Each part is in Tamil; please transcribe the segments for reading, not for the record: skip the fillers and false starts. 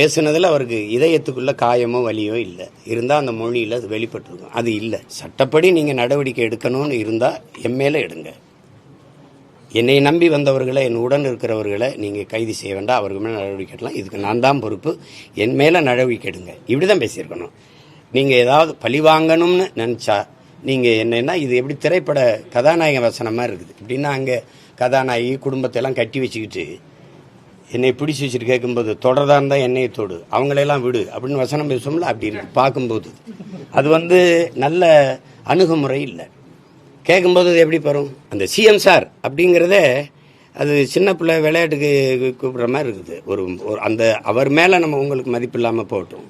பேசுனதில் அவருக்கு இதயத்துக்குள்ள காயமோ வலியோ இல்லை இருந்தால் அந்த மொழியில் அது வெளிப்பட்டிருக்கும். அது இல்லை. சட்டப்படி நீங்கள் நடவடிக்கை எடுக்கணும்னு இருந்தால் என் மேலே எடுங்க. என்னை நம்பி வந்தவர்களை, என் உடன் இருக்கிறவர்களை நீங்கள் கைது செய்ய வேண்டாம், அவர்கள் மேலே நடவடிக்கை எடுக்கலாம். இதுக்கு நான் தான் பொறுப்பு, என் மேலே நடவடிக்கை எடுங்க. இப்படி தான் பேசியிருக்கணும். நீங்கள் ஏதாவது பழி வாங்கணும்னு நினச்சா நீங்கள் என்னென்னா, இது எப்படி திரைப்பட கதாநாயக வசனமாக இருக்குது. இப்படின்னா அங்கே கதாநாயகி குடும்பத்தையெல்லாம் கட்டி வச்சுக்கிட்டு என்னை பிடிச்சி வச்சுட்டு கேட்கும்போது தொடர்தான் இருந்தால் என்னையை தொடு, அவங்களையெல்லாம் விடு அப்படின்னு வசனம் பேசுவோம்ல, அப்படி இருக்கு பார்க்கும்போது. அது நல்ல அணுகுமுறை இல்லை. கேட்கும்போது அது எப்படி வரும்? அந்த சிஎம் சார் அப்படிங்கிறதே அது சின்ன பிள்ளை விளையாட்டுக்கு கூப்பிட்ற மாதிரி இருக்குது. ஒரு அந்த அவர் மேலே நம்ம உங்களுக்கு மதிப்பு இல்லாமல் போட்டோம்.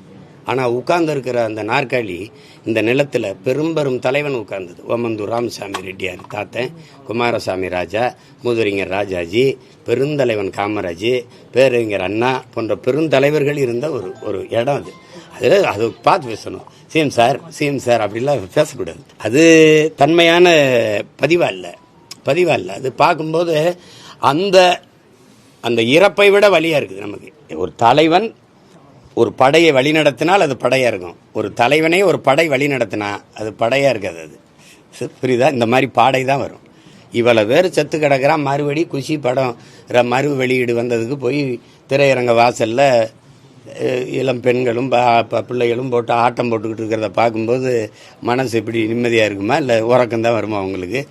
ஆனால் உட்கார்ந்து இருக்கிற அந்த நாற்காலி இந்த நிலத்தில் பெரும்பெரும் தலைவன் உட்கார்ந்தது. ஓமந்தூர் ராமசாமி ரெட்டியார் தாத்தன், குமாரசாமி ராஜா, மூதுரிஞர் ராஜாஜி, பெருந்தலைவன் காமராஜ், பேரறிஞர் அண்ணா போன்ற பெருந்தலைவர்கள் இருந்த ஒரு இடம் அது. அதில் அது பார்த்து பேசணும். சிஎம் சார் அப்படிலாம் பேசக்கூடாது. அது தன்மையான பதிவா இல்லை. அது பார்க்கும்போது அந்த இறப்பை விட வலியாக இருக்குது நமக்கு. ஒரு தலைவன் ஒரு படையை வழிநடத்தினால் அது படையாக இருக்கும். ஒரு தலைவனே ஒரு படை வழி நடத்தினா அது படையாக இருக்காது. அது புரியுதா? இந்த மாதிரி பாடை தான் வரும். இவ்வளோ பேர் செத்து கிடக்கிறான், மறுபடி குஷி படம் மறு வெளியீடு வந்ததுக்கு போய் திரையரங்க வாசலில் இளம் பெண்களும் பிள்ளைகளும் போட்டு ஆட்டம் போட்டுக்கிட்டு இருக்கிறத பார்க்கும்போது மனசு எப்படி நிம்மதியாக இருக்குமா, இல்லை உறக்கம்தான் வருமா அவங்களுக்கு?